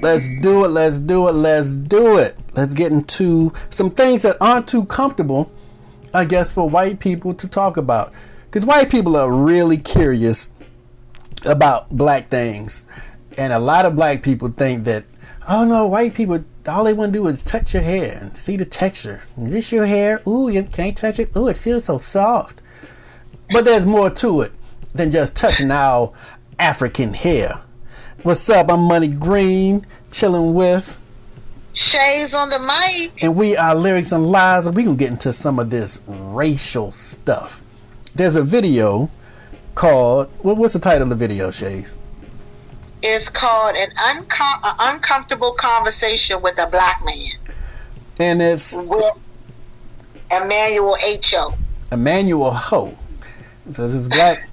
Let's do it. Let's do it. Let's do it. Let's get into some things that aren't too comfortable, I guess, for white people to talk about. Because white people are really curious about black things. And a lot of black people think that, oh no, white people, all they want to do is touch your hair and see the texture. Is this your hair? Ooh, you can't touch it. Ooh, it feels so soft. But there's more to it than just touching our African hair. What's up? I'm Money Green, chilling with Shayz on the mic. And we are Lyrics and Lies, and we're going to get into some of this racial stuff. There's a video called, what's the title of the video, Shayz? It's called An Uncomfortable Conversation with a Black Man. And it's with Emmanuel Acho. Emmanuel Ho. So this black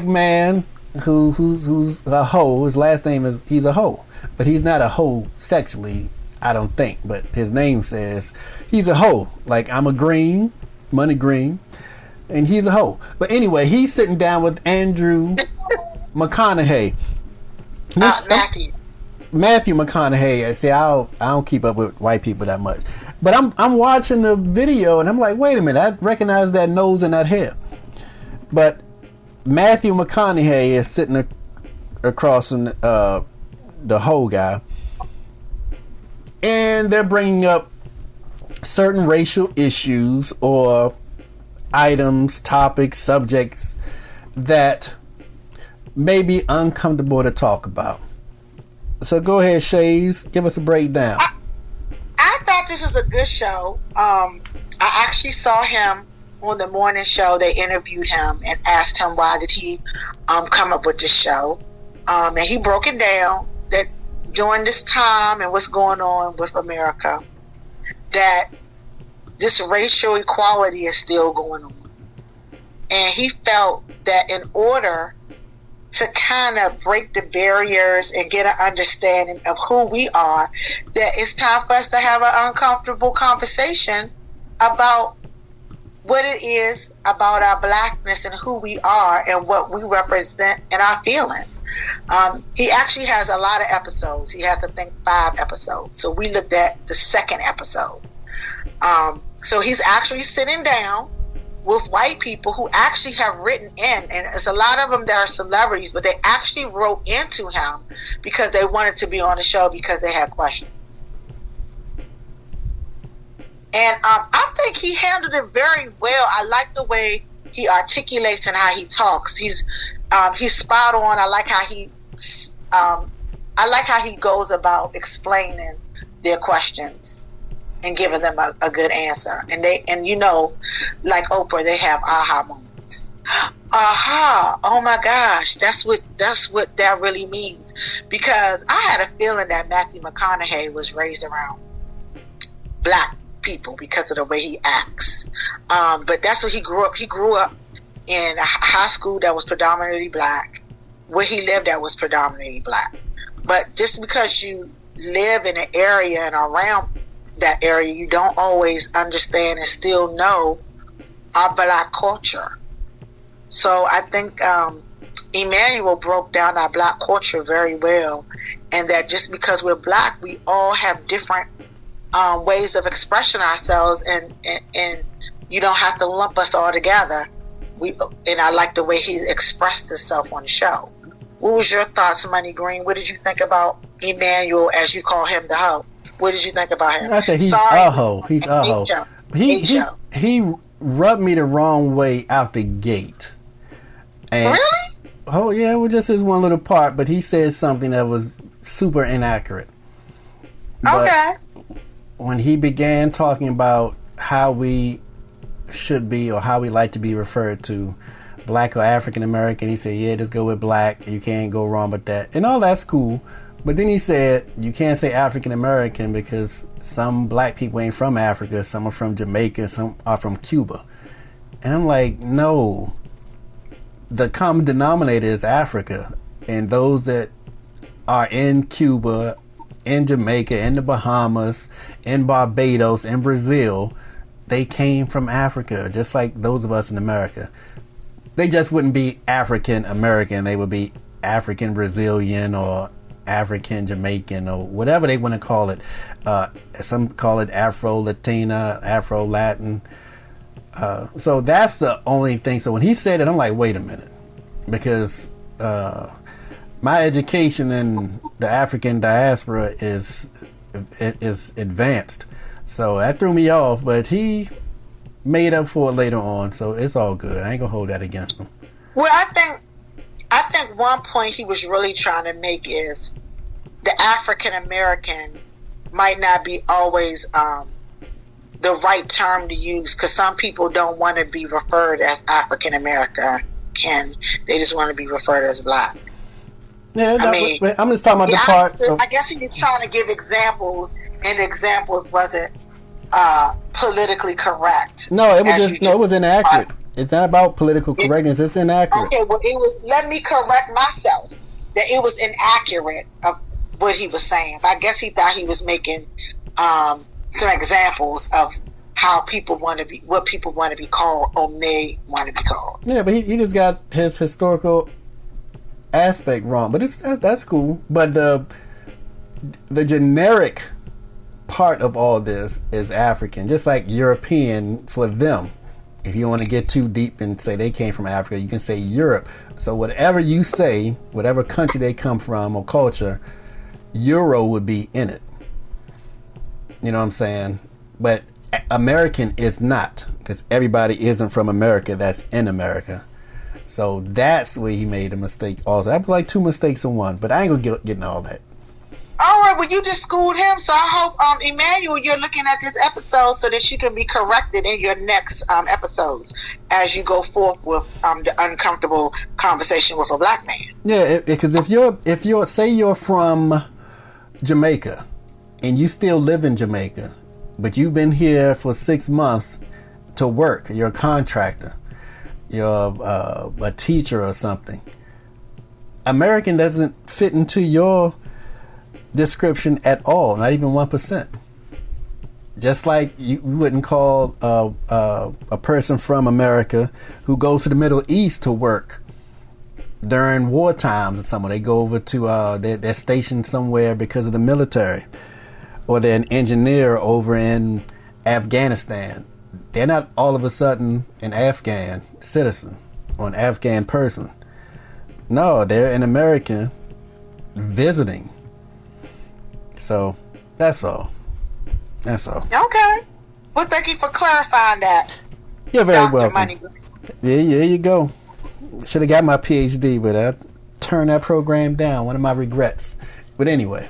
man who's a hoe. His last name is, he's a hoe, but he's not a hoe sexually, I don't think, but his name says he's a hoe. Like, I'm a green, Money Green, and he's a hoe. But anyway, he's sitting down with Andrew McConaughey. Matthew McConaughey. I say I don't keep up with white people that much, but I'm watching the video and I'm like, wait a minute, I recognize that nose and that hair. But Matthew McConaughey is sitting across from the whole guy, and they're bringing up certain racial issues or items, topics, subjects that may be uncomfortable to talk about. So go ahead, Shayz, give us a breakdown. I thought this was a good show. I actually saw him on the morning show. They interviewed him and asked him why did he come up with this show, and he broke it down that during this time and what's going on with America, that this racial equality is still going on, and he felt that in order to kind of break the barriers and get an understanding of who we are, that it's time for us to have an uncomfortable conversation about what it is about our blackness and who we are and what we represent and our feelings. He actually has a lot of episodes. He has, I think, 5 episodes. So we looked at the second episode. So he's actually sitting down with white people who actually have written in, and there's a lot of them that are celebrities, but they actually wrote into him because they wanted to be on the show because they had questions. And I think he handled it very well. I like the way he articulates and how he talks. He's spot on. I like how he goes about explaining their questions and giving them a good answer. And you know, like Oprah, they have aha moments. Aha! Oh my gosh, that's what that really means. Because I had a feeling that Matthew McConaughey was raised around black people because of the way he acts, but that's what he grew up. He grew up in a high school that was predominantly black. Where he lived at was predominantly black. But just because you live in an area and around that area, you don't always understand and still know our black culture. So I think Emmanuel broke down our black culture very well, and that just because we're black, we all have different ways of expressing ourselves, and you don't have to lump us all together. And I like the way he expressed himself on the show. What was your thoughts, Money Green? What did you think about Emmanuel, as you call him, the hoe? What did you think about him? I said he's a hoe. He's a hoe. He rubbed me the wrong way out the gate. And, really? Oh yeah, it was just his one little part, but he said something that was super inaccurate. Okay. But when he began talking about how we should be or how we like to be referred to, black or African American, he said, yeah, just go with black. You can't go wrong with that. And all that's cool. But then he said, you can't say African American because some black people ain't from Africa. Some are from Jamaica. Some are from Cuba. And I'm like, no. The common denominator is Africa. And those that are in Cuba, in Jamaica, in the Bahamas, in Barbados, in Brazil, they came from Africa, just like those of us in America. They just wouldn't be African American. They would be African Brazilian or African, Jamaican, or whatever they want to call it. Some call it Afro-Latina, Afro-Latin. So that's the only thing. So when he said it, I'm like, wait a minute. Because my education in the African diaspora is advanced. So that threw me off. But he made up for it later on. So it's all good. I ain't going to hold that against him. Well, I think one point he was really trying to make is the African American might not be always the right term to use, because some people don't want to be referred as African American. They just want to be referred as black. Yeah, I'm just talking about the part. I guess he was trying to give examples, and examples wasn't politically correct. No, it was inaccurate. It's not about political correctness. It's inaccurate. Okay, well, let me correct myself. That it was inaccurate of what he was saying. I guess he thought he was making some examples of how people want to be, what people want to be called or may want to be called. Yeah, but he just got his historical aspect wrong. But that's cool. But the generic part of all this is African, just like European for them. If you want to get too deep and say they came from Africa, you can say Europe. So whatever you say, whatever country they come from or culture, Euro would be in it. You know what I'm saying? But American is not, because everybody isn't from America that's in America. So that's where he made a mistake also. I put like two mistakes in one, but I ain't gonna get into all that. All right, well, you just schooled him, so I hope, Emmanuel, you're looking at this episode so that you can be corrected in your next episodes as you go forth with the uncomfortable conversation with a black man. Yeah, because if you're say you're from Jamaica and you still live in Jamaica, but you've been here for 6 months to work, you're a contractor, you're a teacher or something, American doesn't fit into your description at all, not even 1%. Just like you wouldn't call a person from America who goes to the Middle East to work during war times or something. They go over to they're stationed somewhere because of the military, or they're an engineer over in Afghanistan. They're not all of a sudden an Afghan citizen or an Afghan person. No, they're an American visiting. So that's all. Okay. Well, thank you for clarifying that. You're very Dr. welcome. Money. Yeah, there you go. Should have got my PhD, but I turned that program down. One of my regrets. But anyway.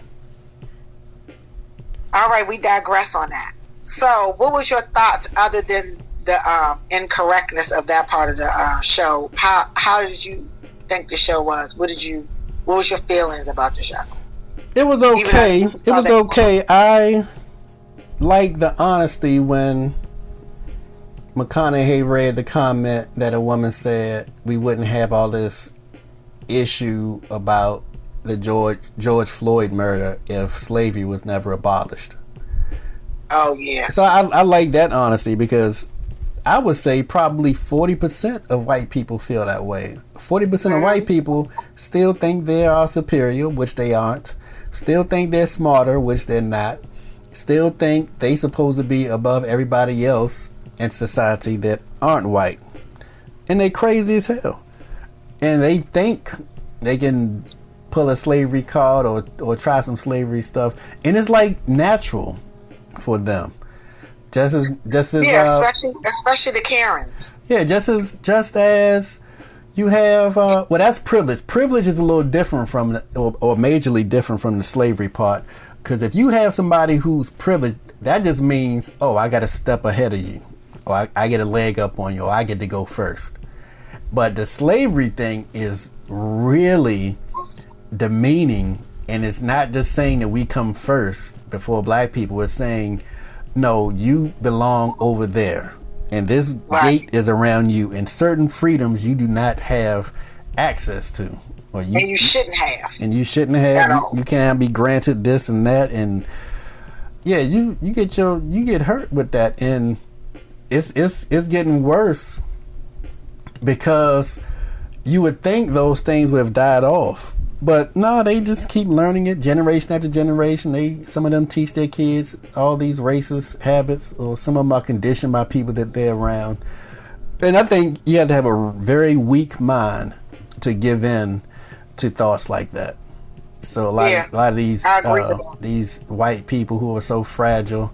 All right, we digress on that. So, what was your thoughts other than the incorrectness of that part of the show? How did you think the show was? What was your feelings about the show? It was okay. It was okay. I like the honesty when McConaughey read the comment that a woman said we wouldn't have all this issue about the George Floyd murder if slavery was never abolished. Oh, yeah. So I like that honesty, because I would say probably 40% of white people feel that way. 40% of white people still think they are superior, which they aren't. Still think they're smarter, which they're not. Still think they supposed to be above everybody else in society that aren't white. And they crazy as hell. And they think they can pull a slavery card or try some slavery stuff. And it's like natural for them. Just as especially the Karens. Yeah, just as you have, well, that's privilege. Privilege is a little different from, or majorly different from the slavery part. Because if you have somebody who's privileged, that just means, oh, I got to step ahead of you. Or I get a leg up on you, or I get to go first. But the slavery thing is really demeaning. And it's not just saying that we come first before black people. It's saying, no, you belong over there. And this gate is around you, and certain freedoms you do not have access to, and you shouldn't have. And you shouldn't have. You can't be granted this and that, and yeah, you get hurt with that, and it's getting worse, because you would think those things would have died off But no, they just keep learning it generation after generation. Some of them teach their kids all these racist habits, or some of them are conditioned by people that they're around. And I think you have to have a very weak mind to give in to thoughts like that. So a lot of these white people who are so fragile,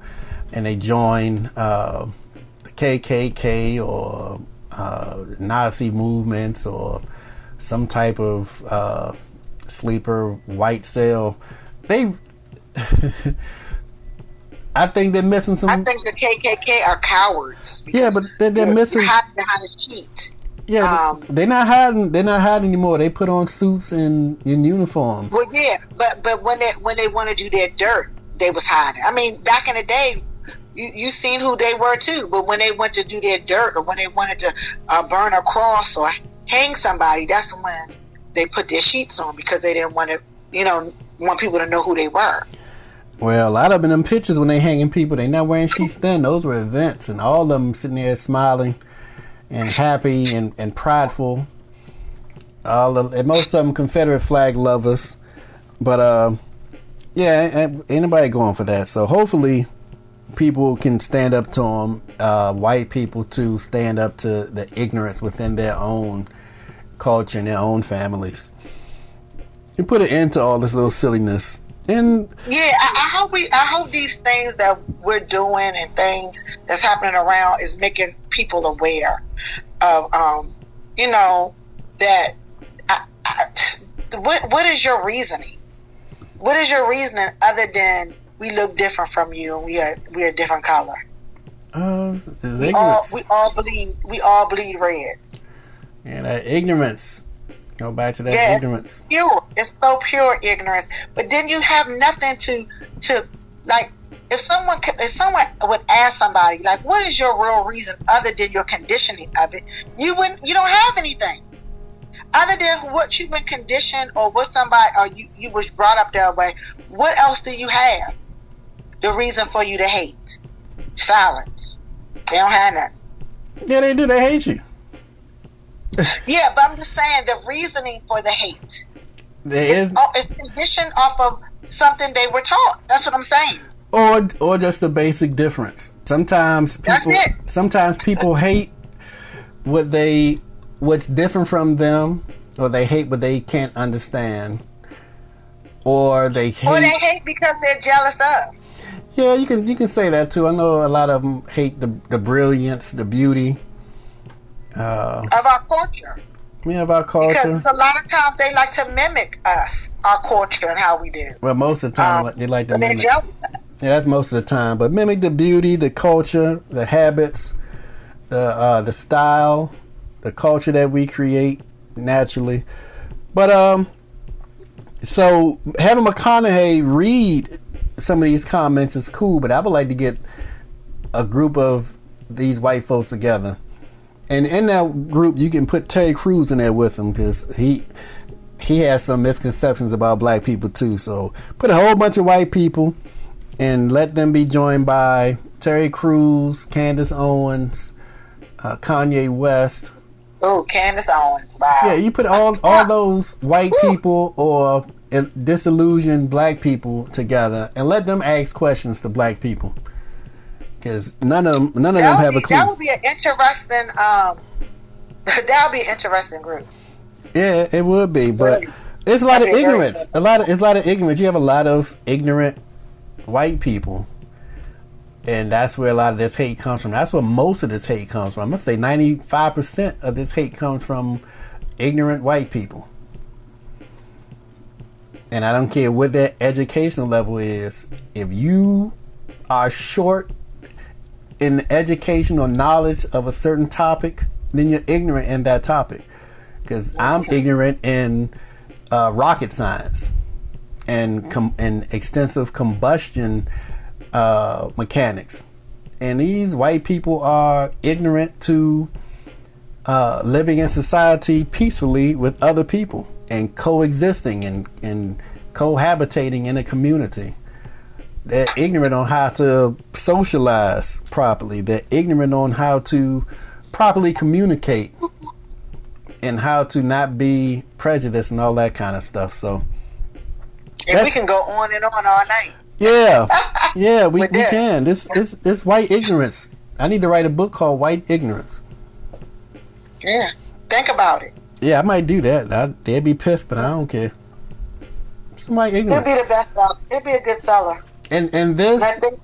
and they join the KKK or Nazi movements or some type of sleeper white cell. I think they're missing some. I think the KKK are cowards. Yeah, but they're missing. Hiding behind a sheet. Yeah, they're not hiding. They're not hiding anymore. They put on suits and in uniforms. Well, yeah, but when they want to do their dirt, they was hiding. I mean, back in the day, you seen who they were too. But when they went to do their dirt, or when they wanted to burn a cross or hang somebody, that's when they put their sheets on, because they didn't want to, want people to know who they were. Well, a lot of them pictures when they hanging people, they not wearing sheets then. Those were events, and all of them sitting there smiling and happy and prideful. And most of them Confederate flag lovers. But ain't nobody going for that. So hopefully people can stand up to them, white people to stand up to the ignorance within their own culture and their own families, and put an end to all this little silliness. And yeah, I hope these things that we're doing and things that's happening around is making people aware of that. What is your reasoning? What is your reasoning other than we look different from you and we're a different color? We all bleed red. And that ignorance. Go back to that ignorance. It's so pure ignorance. But then you have nothing to like. If someone would ask somebody, like, what is your real reason other than your conditioning of it? You don't have anything other than what you've been conditioned, or what somebody, or you was brought up that way. What else do you have? The reason for you to hate? Silence. They don't have nothing. Yeah, they do. They hate you. Yeah, but I'm just saying the reasoning for the hate. It's conditioned off of something they were taught. That's what I'm saying. Or just the basic difference. Sometimes people hate what's different from them, or they hate what they can't understand, or they hate because they're jealous of. Yeah, you can say that too. I know a lot of them hate the brilliance, the beauty of our culture. Yeah, of our culture. Because a lot of times they like to mimic us, our culture, and how we do. Well, most of the time they like to mimic. Yeah, that's most of the time. But mimic the beauty, the culture, the habits, the style, the culture that we create naturally. But so having McConaughey read some of these comments is cool, but I would like to get a group of these white folks together, and in that group you can put Terry Crews in there with him, because he has some misconceptions about black people too. So put a whole bunch of white people and let them be joined by Terry Crews, Candace Owens, Kanye West. Oh, Candace Owens! Wow. Yeah, you put all those white people or disillusioned black people together and let them ask questions to black people, because none of them have a clue. That would be an interesting. That would be an interesting group. Yeah, it would be, but it's a lot of ignorance. It's a lot of ignorance. You have a lot of ignorant white people, and that's where a lot of this hate comes from. That's where most of this hate comes from. I must say 95% of this hate comes from ignorant white people. And I don't care what their educational level is. If you are short in the education or knowledge of a certain topic, then you're ignorant in that topic. Because I'm ignorant in rocket science and extensive combustion mechanics. And these white people are ignorant to living in society peacefully with other people and coexisting and cohabitating in a community. They're ignorant on how to socialize properly. They're ignorant on how to properly communicate. and how to not be prejudiced and all that kind of stuff. So, and we can go on and on all night. Yeah, we can. This white ignorance. I need to write a book called White Ignorance. Yeah, think about it. Yeah, I might do that. They'd be pissed, but I don't care. It's white ignorance. It'd be the best seller. It'd be a good seller. And this, I think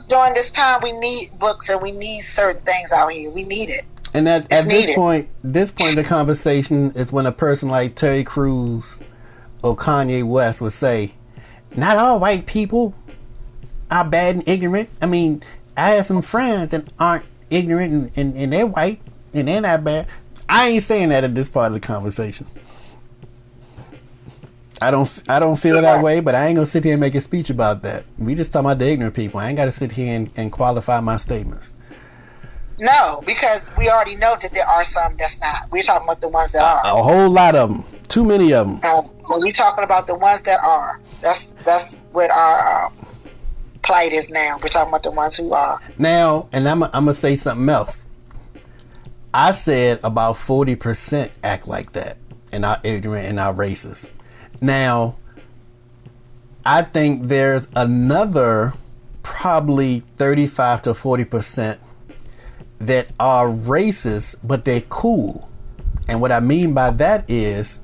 during this time we need books and we need certain things out here. We need it. And at this point of the conversation is when a person like Terry Crews or Kanye West would say, "Not all white people are bad and ignorant. I mean, I have some friends that aren't ignorant and they're white and they're not bad." I ain't saying that at this part of the conversation. I don't feel that way, but I ain't gonna sit here and make a speech about that. We just talking about the ignorant people. I ain't got to sit here and qualify my statements. No, because we already know that there are some that's not. We're talking about the ones that are. A whole lot of them. Too many of them. So we're talking about the ones that are. That's what our plight is now. We're talking about the ones who are. Now, and I'm gonna say something else. I said about 40% act like that and are ignorant and are racist. Now, I think there's another probably 35 to 40% that are racist, but they're cool. And what I mean by that is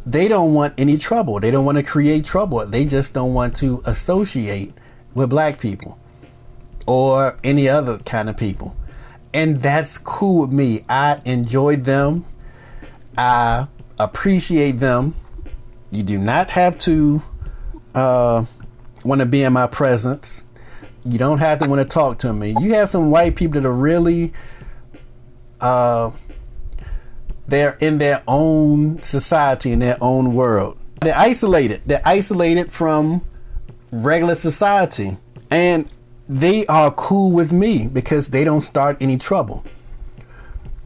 they don't want any trouble. They don't want to create trouble. They just don't want to associate with black people or any other kind of people. And that's cool with me. I enjoy them. I appreciate them. You do not have to want to be in my presence. You don't have to want to talk to me. You have some white people that are really they're in their own society, in their own world. They're isolated. They're isolated from regular society. And they are cool with me because they don't start any trouble.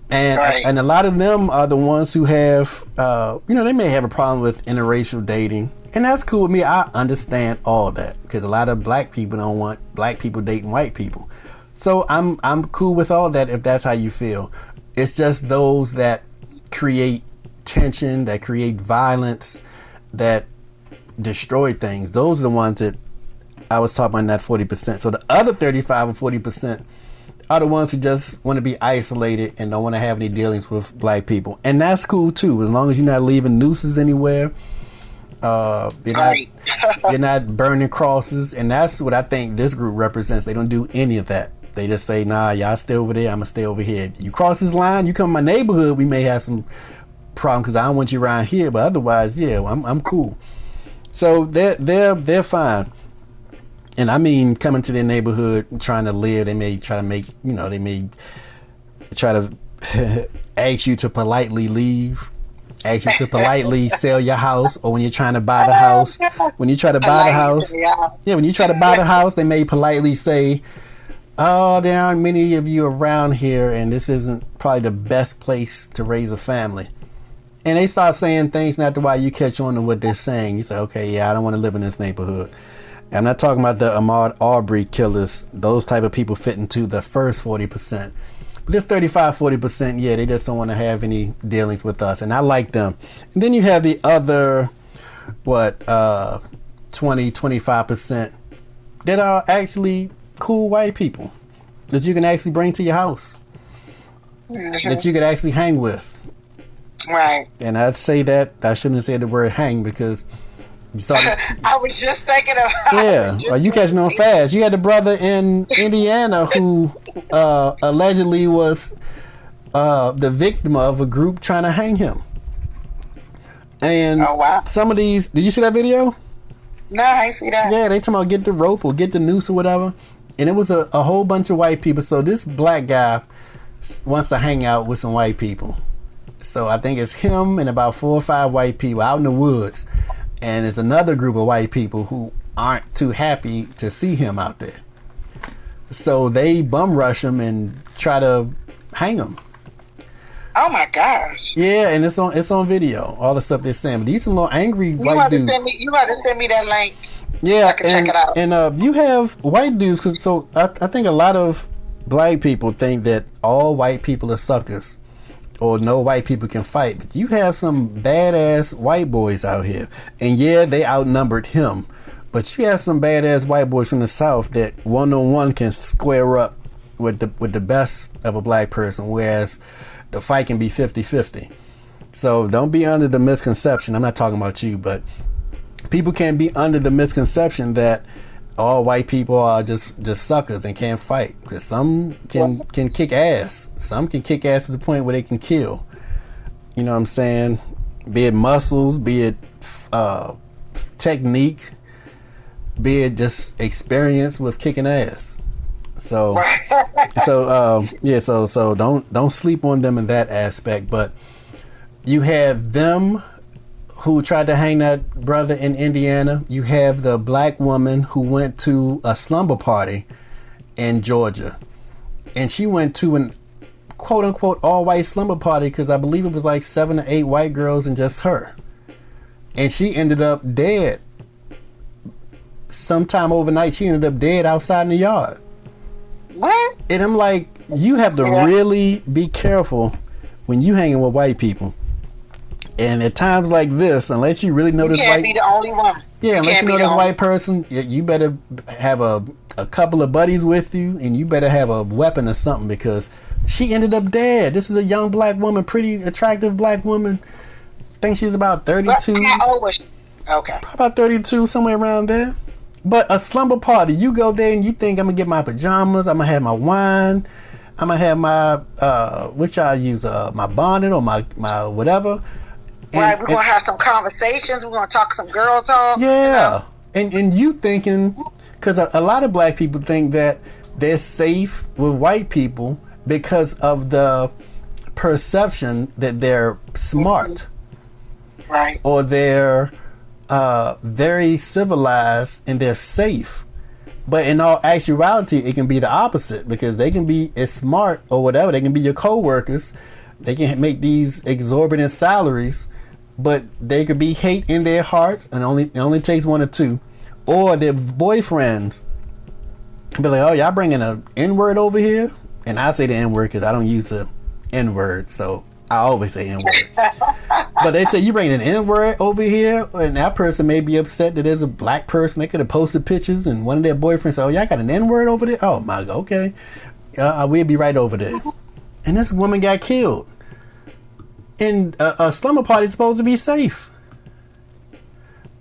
And right. And a lot of them are the ones who have, they may have a problem with interracial dating. And that's cool with me. I understand all that because a lot of black people don't want black people dating white people. So I'm cool with all that if that's how you feel. It's just those that create tension, that create violence, that destroy things. Those are the ones that I was talking about in that 40%. So the other 35 or 40% are the ones who just want to be isolated and don't want to have any dealings with black people. And that's cool too, as long as you're not leaving nooses anywhere. You're not burning crosses. And that's what I think this group represents. They don't do any of that. They just say, nah, y'all stay over there, I'm gonna stay over here. You cross this line, you come to my neighborhood, we may have some problem because I don't want you around here, but otherwise, yeah, I'm cool. So they're fine. And I mean, coming to their neighborhood and trying to live, they may try to make, they may try to ask you to politely leave, ask you to politely sell your house, or when you're trying to buy the house, when you try to buy the house, when you try to buy the house, they may politely say, oh, there aren't many of you around here, and this isn't probably the best place to raise a family. And they start saying things, and after a while you catch on to what they're saying. You say, okay, yeah, I don't want to live in this neighborhood. I'm not talking about the Ahmaud Arbery killers. Those type of people fit into the first 40%. But this 35, 40%, yeah, they just don't want to have any dealings with us. And I like them. And then you have the other, 20, 25% that are actually cool white people that you can actually bring to your house, that you could actually hang with. Right. And I'd say that, I shouldn't have said the word hang because I was just thinking of. Yeah, you catching on fast. You had the brother in Indiana who allegedly was the victim of a group trying to hang him. And some of these, did you see that video? No, I ain't see that. Yeah, they talking about get the rope or get the noose or whatever. And it was a whole bunch of white people. So this black guy wants to hang out with some white people. So I think it's him and about 4 or 5 white people out in the woods. And it's another group of white people who aren't too happy to see him out there. So they bum rush him and try to hang him. Oh my gosh. Yeah, and it's on video, all the stuff they're saying. But these some little angry white dudes. You got to send me that link. Yeah, I can check it out. And you have white dudes. So I think a lot of black people think that all white people are suckers. or no white people can fight. But you have some badass white boys out here, and yeah, they outnumbered him. But you have some badass white boys from the South that one-on-one can square up with the best of a black person, whereas the fight can be 50-50. So don't be under the misconception. I'm not talking about you, but people can't be under the misconception that all white people are just suckers and can't fight. Because some can kick ass. Some can kick ass to the point where they can kill. You know what I'm saying? Be it muscles, be it technique, be it just experience with kicking ass. So so don't sleep on them in that aspect. But you have them who tried to hang that brother in Indiana. You have the black woman who went to a slumber party in Georgia, and she went to an quote unquote all white slumber party because I believe it was like 7 or 8 white girls and just her, and she ended up dead. Sometime overnight, she ended up dead outside in the yard. What? And I'm like, you have to really be careful when you hanging with white people. And at times like this, unless you really know this white... You can't be the only one. Yeah, unless you know this white person, you better have a couple of buddies with you, and you better have a weapon or something, because she ended up dead. This is a young black woman, pretty attractive black woman. I think she's about 32. How old was she? Okay. About 32, somewhere around there. But a slumber party, you go there and you think, I'm going to get my pajamas, I'm going to have my wine, I'm going to have my, which I use, my bonnet or my whatever. Right, we're going to have some conversations. We're going to talk some girl talk. Yeah. You know? And you thinking, because a lot of black people think that they're safe with white people because of the perception that they're smart. Right. Or they're very civilized and they're safe. But in all actuality, it can be the opposite, because they can be as smart or whatever. They can be your co-workers. They can make these exorbitant salaries, but they could be hate in their hearts, and it only takes one or two. Or their boyfriends be like, oh, y'all bringing an N-word over here? And I say the N-word because I don't use the N-word, so I always say N-word. But they say, you bringing an N-word over here? And that person may be upset that there's a black person. They could have posted pictures, and one of their boyfriends said, oh, y'all got an N-word over there? Oh, my God, okay. We'll be right over there. And this woman got killed. And a slumber party is supposed to be safe,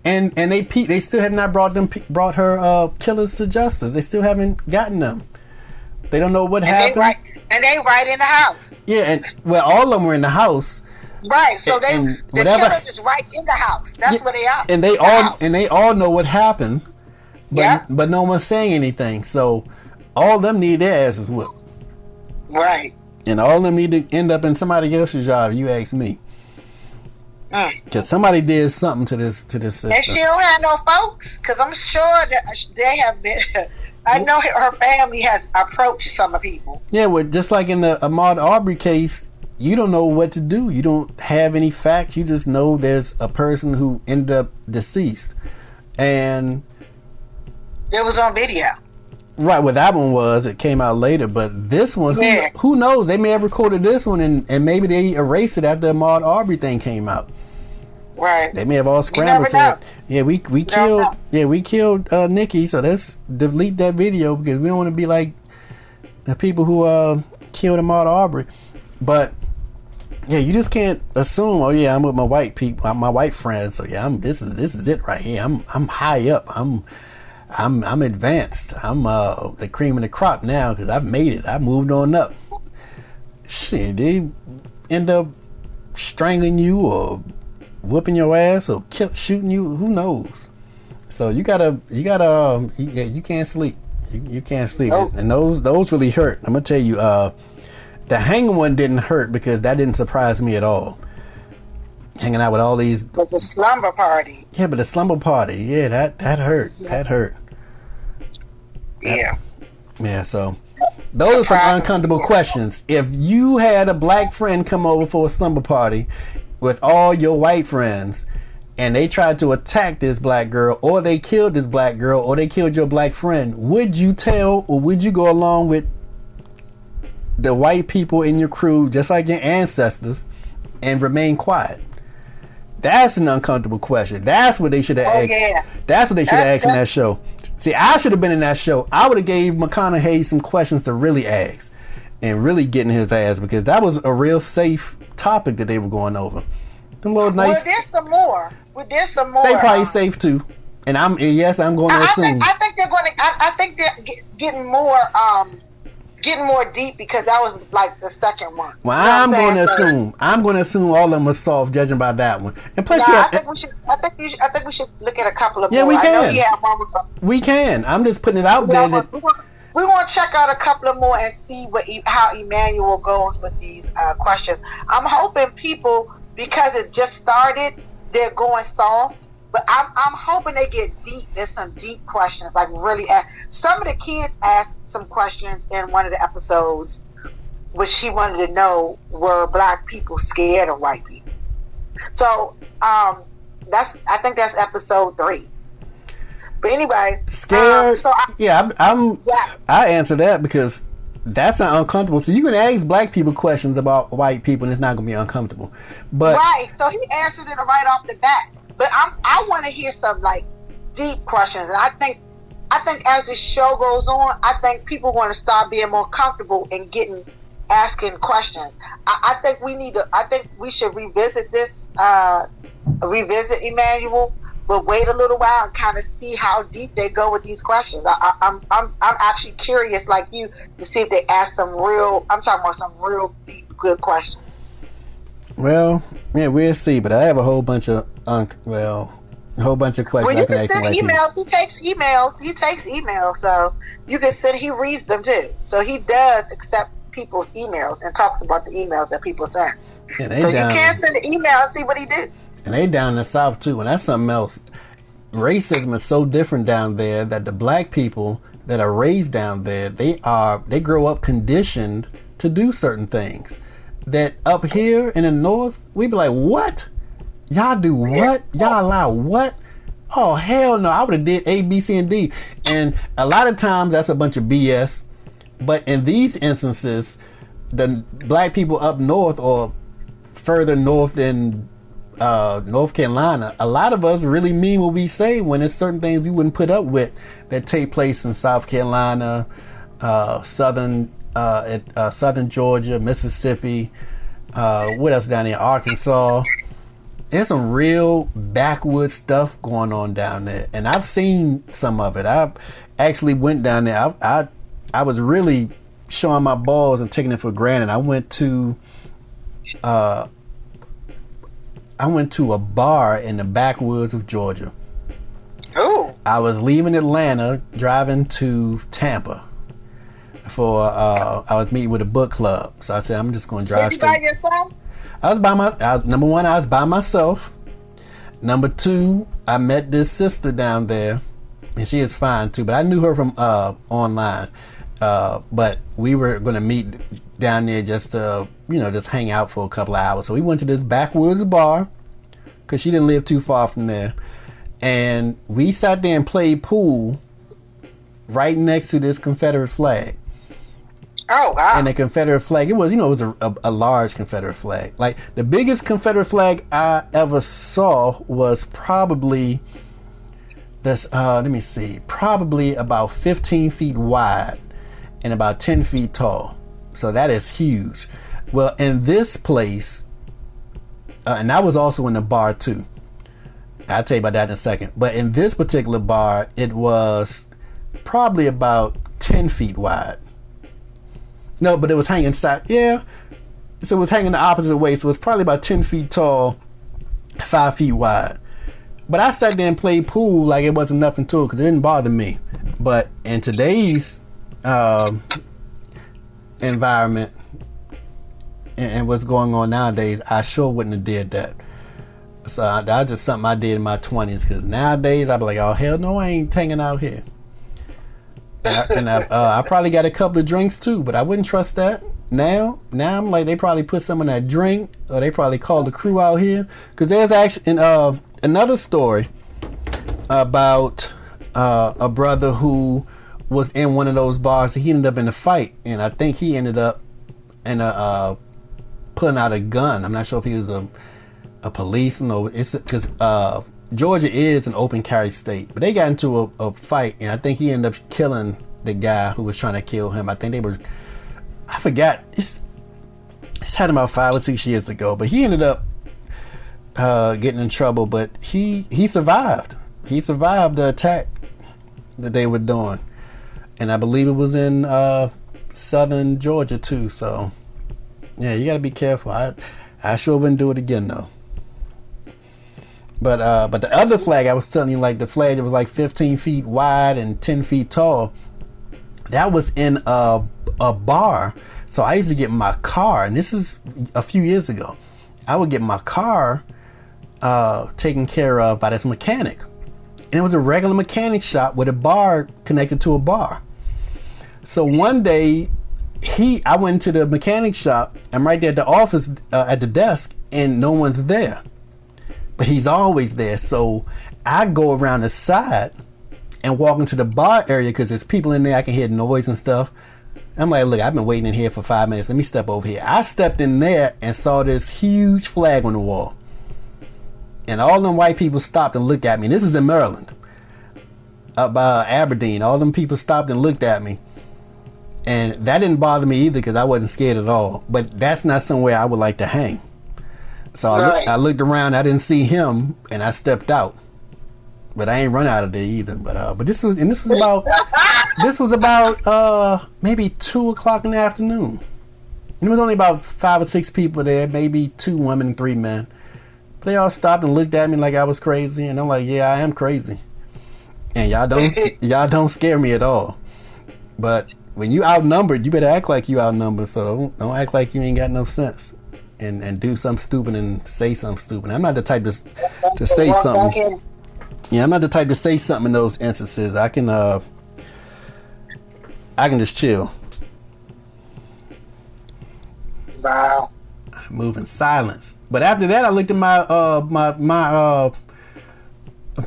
and they still have not brought her killers to justice. They still haven't gotten them. They don't know what happened. And they right in the house. Yeah, and well, all of them were in the house. Right, so the killers is right in the house. That's where they are. And they all know what happened. But no one's saying anything. So all of them need their asses whooped. Right. And all of them need to end up in somebody else's job, you ask me. Because somebody did something to this system. And she don't have no folks, because I'm sure that they have been. I know her family has approached some people. Yeah, well, just like in the Ahmaud Arbery case, you don't know what to do. You don't have any facts. You just know there's a person who ended up deceased. And it was on video. Right, well, that one it came out later, but this one, who knows? They may have recorded this one, and maybe they erased it after the Ahmaud Arbery thing came out. Right. They may have all scrambled it. Yeah, we killed Nikki, so let's delete that video because we don't want to be like the people who killed Ahmaud Arbery. But yeah, you just can't assume. Oh yeah, I'm with my white people, my white friends. So yeah, this is it right here. I'm high up. I'm advanced. I'm the cream of the crop now because I've made it. I moved on up. Shit, they end up strangling you or whooping your ass or shooting you. Who knows? So you can't sleep. You can't sleep, and those really hurt. I'm gonna tell you, the hanging one didn't hurt because that didn't surprise me at all. Hanging out with all these. But the slumber party. Yeah, but the slumber party. Yeah, that hurt. That hurt. Yeah. Yeah, so those are some uncomfortable questions. If you had a black friend come over for a slumber party with all your white friends and they tried to attack this black girl, or they killed this black girl, or they killed your black friend, would you tell, or would you go along with the white people in your crew, just like your ancestors, and remain quiet? That's an uncomfortable question. That's what they should have asked. Yeah. That's what they should have asked in that show. See, I should have been in that show. I would have gave McConaughey some questions to really ask and really get in his ass, because that was a real safe topic that they were going over. Them little nice. Well, there's some more. They probably safe too. And I'm going to assume. I think they're going to. I think they're getting more deep, because that was like the second one. Well, I'm going to assume all of them was soft, judging by that one. And plus, I think we should look at a couple of more. We can. I know you have one with them. We can. I'm just putting it out there. We want to check out a couple of more and see how Emmanuel goes with these questions. I'm hoping people, because it just started, they're going soft. But I'm hoping they get deep. There's some deep questions, like really. Some of the kids asked some questions in one of the episodes, which he wanted to know, were black people scared of white people? So I think that's episode 3. But anyway, scared. I answer that because that's not uncomfortable. So you can ask black people questions about white people, and it's not going to be uncomfortable. But right. So he answered it right off the bat. But I want to hear some like deep questions, and I think as the show goes on, I think people want to start being more comfortable in asking questions. I think we should revisit Emmanuel, but wait a little while and kind of see how deep they go with these questions. I'm actually curious, like you, to see if they ask some real deep, good questions. Well, yeah, we'll see. But I have a whole bunch of questions. Well, you can send emails. He takes emails. So you can send. He reads them too. So he does accept people's emails and talks about the emails that people send. So you can send an email and see what he do. And they down in the South too, and that's something else. Racism is so different down there that the black people that are raised down there, they grow up conditioned to do certain things. That up here in the North, we be like, what? Y'all do what? Y'all allow what? Oh, hell no. I would have did A, B, C, and D. And a lot of times that's a bunch of BS. But in these instances, the black people up north or further north in North Carolina, a lot of us really mean what we say when there's certain things we wouldn't put up with that take place in South Carolina, southern Georgia, Mississippi, what else down there? Arkansas. There's some real backwoods stuff going on down there, and I've seen some of it. I actually went down there. I was really showing my balls and taking it for granted. I went to a bar in the backwoods of Georgia. Oh. I was leaving Atlanta, driving to Tampa. I was meeting with a book club, so I said I'm just going to drive straight. By yourself? Number one, I was by myself. Number two, I met this sister down there, and she is fine too. But I knew her from online. But we were going to meet down there just to just hang out for a couple of hours. So we went to this backwoods bar because she didn't live too far from there, and we sat there and played pool right next to this Confederate flag. Oh, wow. And the Confederate flag, it was a large Confederate flag. Like, the biggest Confederate flag I ever saw was probably probably about 15 feet wide and about 10 feet tall. So that is huge. Well, in this place, and I was also in the bar too. I'll tell you about that in a second. But in this particular bar, it was probably about 10 feet wide. No, but it was hanging side. Yeah. So it was hanging the opposite way. So it was probably about 10 feet tall, 5 feet wide. But I sat there and played pool like it wasn't nothing to it because it didn't bother me. But in today's environment and what's going on nowadays, I sure wouldn't have did that. So that's just something I did in my 20s, because nowadays I'd be like, oh, hell no, I ain't hanging out here. I probably got a couple of drinks too, but I wouldn't trust that. Now I'm like, they probably put some in that drink, or they probably called the crew out here. Because there's actually another story about a brother who was in one of those bars. He ended up in a fight, and I think he ended up and pulling out a gun. I'm not sure if he was a policeman or it's because Georgia is an open carry state, but they got into a fight, and I think he ended up killing the guy who was trying to kill him. I think they were, I forgot. It's had about 5 or 6 years ago, but he ended up getting in trouble. But he survived. He survived the attack that they were doing, and I believe it was in southern Georgia too. So yeah, you got to be careful. I sure wouldn't do it again though. But the other flag I was telling you, like the flag that was like 15 feet wide and 10 feet tall, that was in a bar. So I used to get my car, and this is a few years ago, I would get my car taken care of by this mechanic. And it was a regular mechanic shop with a bar connected to a bar. So one day, I went to the mechanic shop. I'm right there at the office, at the desk, and no one's there. But he's always there. So I go around the side and walk into the bar area because there's people in there. I can hear noise and stuff. I'm like, look, I've been waiting in here for 5 minutes. Let me step over here. I stepped in there and saw this huge flag on the wall. And all them white people stopped and looked at me. This is in Maryland, up by Aberdeen. All them people stopped and looked at me. And that didn't bother me either because I wasn't scared at all. But that's not somewhere I would like to hang. So I looked around. I didn't see him, and I stepped out. But I ain't run out of there either. But this was about maybe 2:00 in the afternoon. And there was only about 5 or 6 people there, maybe 2 women and 3 men. They all stopped and looked at me like I was crazy, and I'm like, yeah, I am crazy. And y'all don't scare me at all. But when you outnumbered, you better act like you outnumbered. So don't act like you ain't got no sense and do something stupid and say something stupid. I'm not the type to say something. Yeah, I'm not the type to say something in those instances. I can just chill. Wow. Move in silence. But after that, I looked at my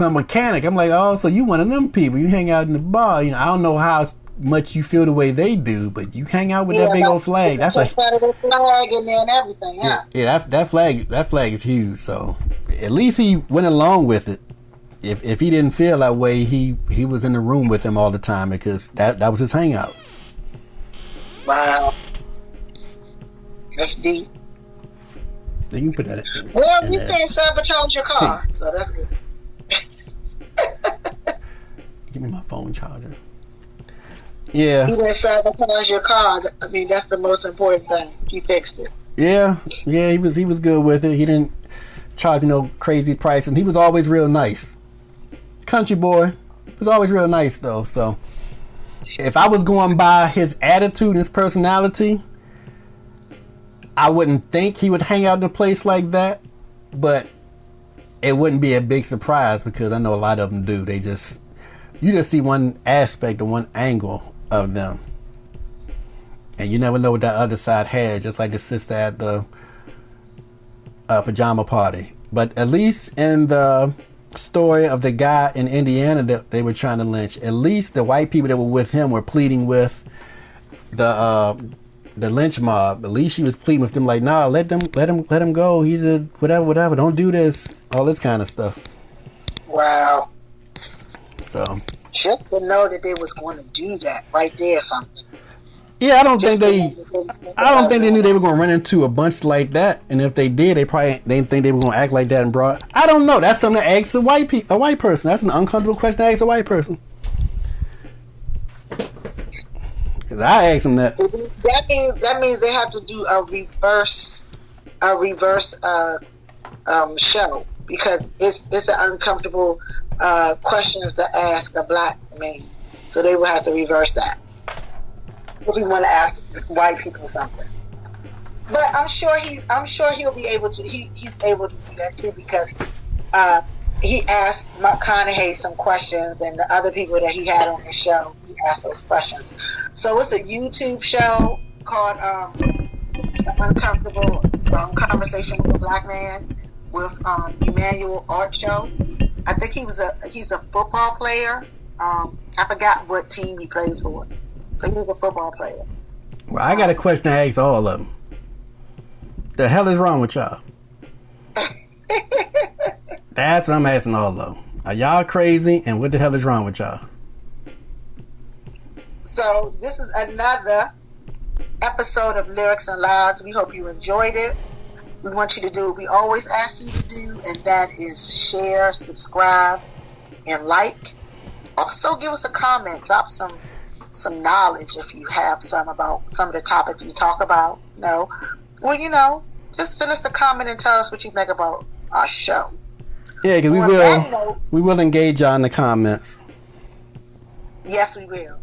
mechanic. I'm like, oh, so you one of them people? You hang out in the bar. You know, I don't know how much you feel the way they do, but you hang out with that big old flag. That's a Confederate flag in there and everything. Yeah, that flag is huge. So at least he went along with it. If he didn't feel that way, he was in the room with him all the time because that was his hangout. Wow, that's deep. You can put that in. Well, you can't sabotage your car, so that's good. Give me my phone charger. Yeah. You didn't sabotage your car. I mean, that's the most important thing. He fixed it. Yeah, he was good with it. He didn't charge no crazy price, and he was always real nice. Country boy, he was always real nice though. So if I was going by his attitude and his personality, I wouldn't think he would hang out in a place like that, but it wouldn't be a big surprise because I know a lot of them do. You just see one aspect or one angle of them, and you never know what that other side had. Just like the sister at the pajama party. But at least in the story of the guy in Indiana that they were trying to lynch, at least the white people that were with him were pleading with the lynch mob. At least she was pleading with them like, nah, let him go. He's a whatever. Don't do this. All this kind of stuff. Wow. So just to know that they was going to do that right there, something. Yeah, I don't think they knew they were going to run into a bunch like that. And if they did, they didn't think they were going to act like that and broad. I don't know. That's something to ask a white person. That's an uncomfortable question to ask a white person. Because I asked them that. That means they have to do a reverse show, because it's an uncomfortable questions to ask a black man. So they will have to reverse that if we want to ask white people something. But I'm sure he'll be able to. He's able to do that too, because he asked McConaughey some questions, and the other people that he had on his show, he asked those questions. So it's a YouTube show called Uncomfortable Conversation with a Black Man with Emmanuel Acho. I think he's a football player. I forgot what team he plays for, but he was a football player. Well, I got a question to ask all of them. The hell is wrong with y'all? That's what I'm asking all of them. Are y'all crazy? And what the hell is wrong with y'all? So this is another episode of Lyrics and Lies. We hope you enjoyed it. We want you to do what we always ask you to do, and that is share, subscribe, and like. Also, give us a comment. Drop some knowledge if you have some about some of the topics we talk about. No, well, just send us a comment and tell us what you think about our show. Yeah, because we will engage y'all in the comments. Yes, we will.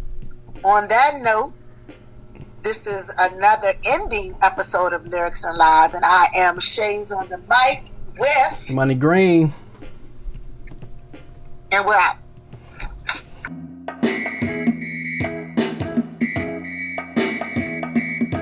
On that note, this is another ending episode of Lyrics and Lies, and I am Shayz on the mic with Money Green. And we're out.